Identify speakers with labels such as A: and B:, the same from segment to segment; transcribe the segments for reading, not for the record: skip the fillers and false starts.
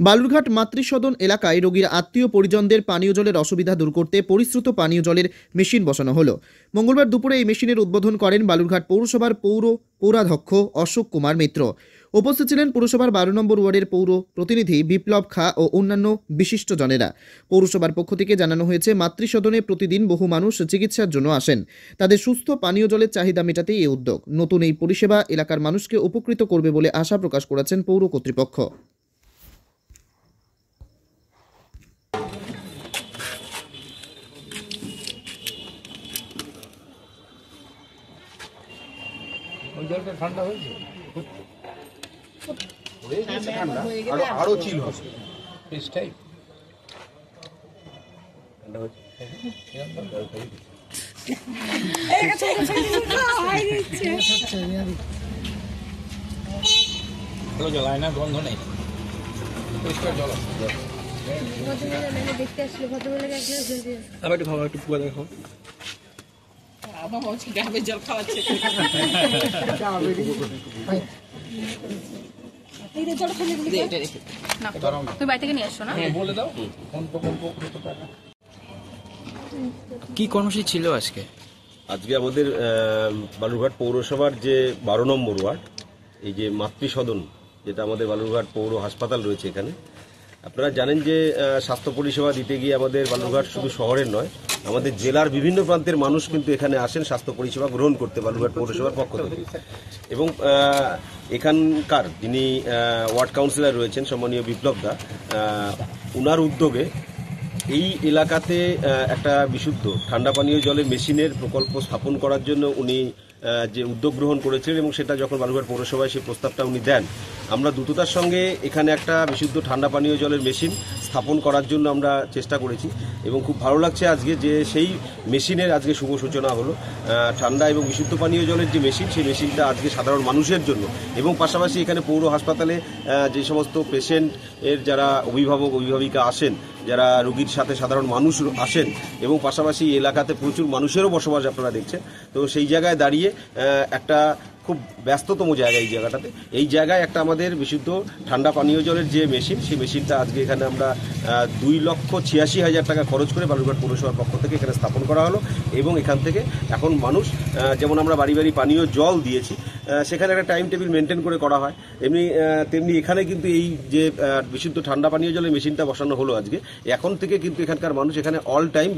A: বালুরঘাট মাতৃসদন এলাকায় রোগীর আত্মীয় পরিজনদের পানীয় জলের অসুবিধা দূর করতে পরিশ্রুত পানীয় জলের মেশিন বসানো হলো। মঙ্গলবার দুপুরে এই মেশিনের উদ্বোধন করেন বালুরঘাট পৌরসভার পৌরাধ্যক্ষ অশোক কুমার মিত্র। উপস্থিত ছিলেন পুরসভার 12 নম্বর ওয়ার্ডের পৌর প্রতিনিধি বিপ্লব খা ও অন্যান্য বিশিষ্টজনেরা। পৌরসভার পক্ষ থেকে জানানো হয়েছে, মাতৃসদনে প্রতিদিন বহু মানুষ চিকিৎসার জন্য আসেন। তাদের সুস্থ পানীয় জলের চাহিদা মেটাতেই এই উদ্যোগ। নতুন এই পরিষেবা এলাকার মানুষকে উপকৃত করবে বলে আশা প্রকাশ করেছেন পৌর কর্তৃপক্ষ।
B: জলটা ঠান্ডা হয়েছে, ঠান্ডা আরো চিল হবে টাইপ ঠান্ডা হয়েছে। ভালো জল হয় না, গন্ধ নেই, পরিষ্কার জল আছে।
C: দেখতে আসলে ভদ্রবেলাকে
B: আবার একটু খাওয়া, একটু পুয়া দেখো।
D: আমার হচ্ছে গ্রামের জল খাওয়াচ্ছে।
E: কি কর্মসূচি ছিল আজকে?
F: আজকে আমাদের বালুরঘাট পৌরসভার যে 12 নম্বর ওয়ার্ড, এই যে মাতৃসদন, যেটা আমাদের বালুরঘাট পৌর হাসপাতাল রয়েছে, এখানে আপনারা জানেন যে স্বাস্থ্য পরিষেবা দিতে গিয়ে আমাদের বালুরঘাট শুধু শহরের নয়, আমাদের জেলার বিভিন্ন প্রান্তের মানুষ কিন্তু এখানে আসেন স্বাস্থ্য পরিষেবা গ্রহণ করতে বালুরঘাট পৌরসভার পক্ষ থেকে। এবং এখানকার যিনি ওয়ার্ড কাউন্সিলর রয়েছেন সম্মানীয় বিপ্লব দা, উনার উদ্যোগে এই এলাকাতে একটা বিশুদ্ধ ঠান্ডা পানীয় জলের মেশিনের প্রকল্প স্থাপন করার জন্য উনি যে উদ্যোগ গ্রহণ করেছিলেন, এবং সেটা যখন বালুরঘাট পৌরসভায় সেই প্রস্তাবটা উনি দেন, আমরা দ্রুততার সঙ্গে এখানে একটা বিশুদ্ধ ঠান্ডা পানীয় জলের মেশিন স্থাপন করার জন্য আমরা চেষ্টা করেছি। এবং খুব ভালো লাগছে আজকে যে সেই মেশিনের আজকে শুভ সূচনা হলো। ঠান্ডা এবং বিশুদ্ধ পানীয় জলের যে মেশিন, সেই মেশিনটা আজকে সাধারণ মানুষের জন্য, এবং পাশাপাশি এখানে পৌর হাসপাতালে যে সমস্ত পেশেন্ট এর যারা অভিভাবক অভিভাবিকা আসেন, যারা রোগীর সাথে সাধারণ মানুষ আসেন, এবং পাশাপাশি এলাকাতে প্রচুর মানুষেরও বসবাস আপনারা দেখছেন। তো সেই জায়গায় দাঁড়িয়ে একটা খুব ব্যস্ততম জায়গা এই জায়গায় একটা আমাদের বিশুদ্ধ ঠান্ডা পানীয় জলের যে মেশিন, সেই মেশিনটা আজকে এখানে আমরা 2,86,000 টাকা খরচ করে বালুরঘাট পৌরসভার পক্ষ থেকে এখানে স্থাপন করা হলো। এবং এখান থেকে এখন মানুষ, যেমন আমরা বাড়ি বাড়ি পানীয় জল দিয়েছি, সেখানে একটা টাইম টেবিল মেনটেন করে করা হয়, তেমনি এখানে কিন্তু এই যে বিশুদ্ধ ঠান্ডা পানীয় জলের মেশিনটা বসানো হলো আজকে, এখন থেকে কিন্তু এখানকার মানুষ এখানে অল টাইম।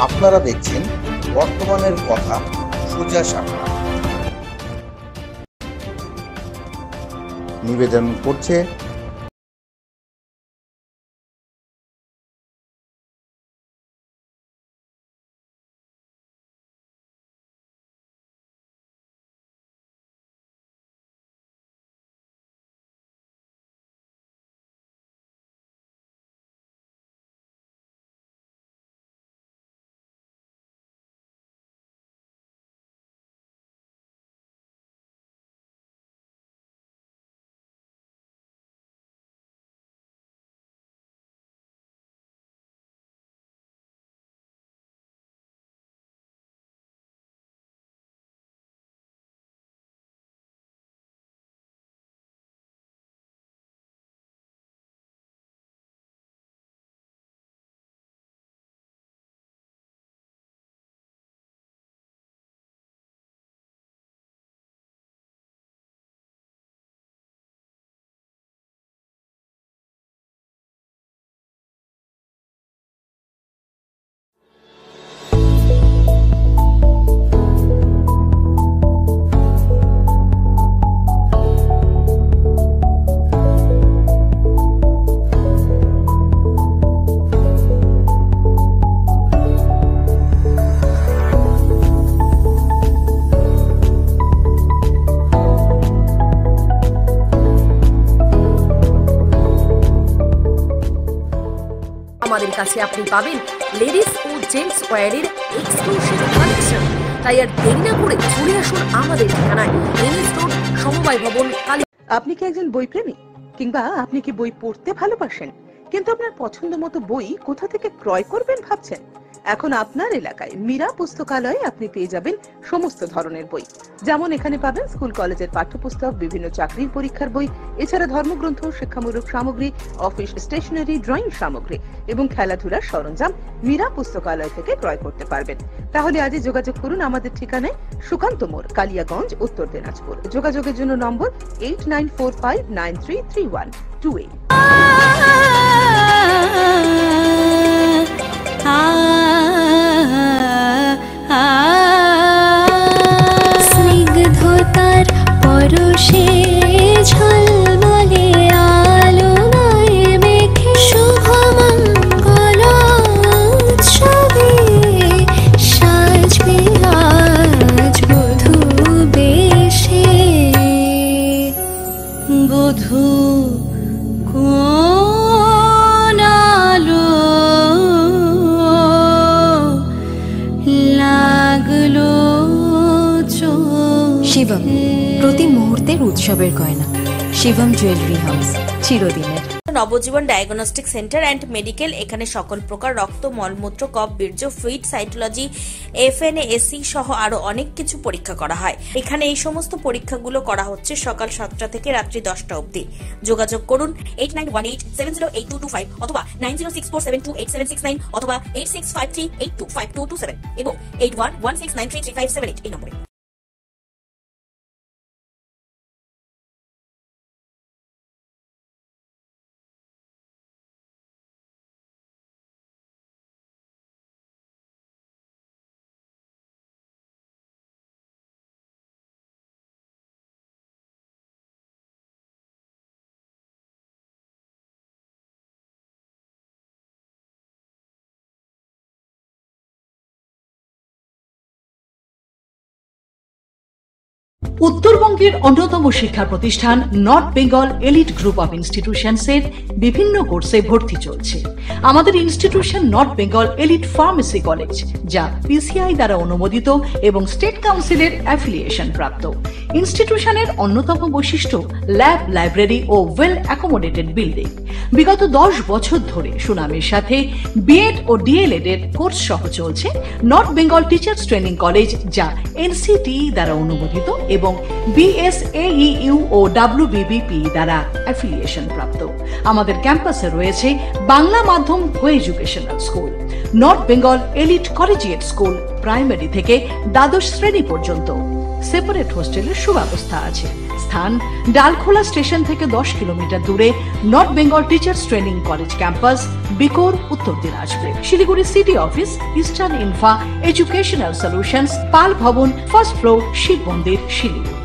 G: আপনারা দেখছেন বর্তমানের কথা সোজা সাপটা। নিবেদন করছে
H: আমাদের কাছে আপনি পাবেন লেডিস ও জেন্টস ওয়্যারের এক্সক্লুসিভ কালেকশন। তাই আর দেরি না করে চলে আসুন আমাদের ঠিকানায়, এনএস রোড, সমবায় ভবন, কালী।
I: আপনি কি একজন বইপ্রেমী, কিংবা আপনি কি বই পড়তে ভালোবাসেন?
C: কিন্তু আপনার পছন্দ মতো বই কোথা থেকে ক্রয় করবেন ভাবছেন? এখন আপনার এলাকায় মীরা পুস্তকালয়ে আপনি পেয়ে যাবেন সমস্ত ধরনের বই। যেমন এখানে পাবেন স্কুল কলেজের পাঠ্যপুস্তক, বিভিন্ন চাকরির পরীক্ষার বই, এছাড়া ধর্মগ্রন্থ, শিক্ষামূলক সামগ্রী, অফিস স্টেশনারি, ড্রয়িং সামগ্রী এবং খেলাধুলার সরঞ্জাম মীরা পুস্তকালয় থেকে ক্রয় করতে পারবেন। তাহলে আজই যোগাযোগ করুন আমাদের ঠিকানায়, সুকান্ত মোড়, কালিয়াগঞ্জ, উত্তর দিনাজপুর। যোগাযোগের জন্য নম্বর 8945933128।
I: স্নিগ্ধতার পরশে ঝলমলে আলোয় মেখে শুভমঙ্গল উৎসবে সাজবে আজ বধূ বেশে। বধূ কোন আলো লাগলো শিবম, প্রতি মুহূর্তের উৎসবের গয়না। শিবম জুয়েলারি হাউস, চিরদিনের।
J: নবজীবন ডায়াগনস্টিক সেন্টার অ্যান্ড মেডিকেল, এখানে সকল প্রকার রক্ত, মলমূত্র, কফ, বীর্য, ফ্লুইড, সাইটোলজি, FNA-AC সহ আরো অনেক কিছু পরীক্ষা করা হয়। এখানে এই সমস্ত পরীক্ষাগুলো করা হচ্ছে সকাল 7টা থেকে রাত্রি 10টা অবধি। যোগাযোগ করুন 8918708225 অথবা 9064728769 অথবা 8653825227 এবং 8116933578 এই নম্বরে।
K: উত্তরবঙ্গের অন্যতম শিক্ষা প্রতিষ্ঠান north Bengal elite group of institutions এর বিভিন্ন কোর্সে ভর্তি চলছে। আমাদের institution north Bengal elite pharmacy college, যা PCI দ্বারা অনুমোদিত এবং স্টেট কাউন্সিলের অ্যাফিলিয়েশন প্রাপ্ত। ইনস্টিটিউশনের অন্যতম বৈশিষ্ট্য ল্যাব, লাইব্রেরি ও ওয়েল অ্যাকোমোডেটেড বিল্ডিং। বিগত 10 বছর ধরে সুনামের সাথে বিএড ও ডিএলএড এর কোর্স সহ চলছে north Bengal teachers training college, যা NCTE দ্বারা অনুমোদিত এবং BSAEU ও WBBP দ্বারা অ্যাফিলিয়েশন প্রাপ্ত। আমাদের ক্যাম্পাসে রয়েছে বাংলা মাধ্যম কো educational school, north Bengal elite collegiate school, primary থেকে দ্বাদশ শ্রেণী পর্যন্ত। সেপারেট হোস্টেলের সুব্যবস্থা আছে। স্থান ডালখোলা স্টেশন থেকে 10 কিলোমিটার দূরে north Bengal teachers training college campus, বিকোর, Uttar Dinajpur. Siliguri city office, eastern Infa educational solutions, Pal Bhavan, first floor, Shiva মন্দির, শিলিগুড়ি।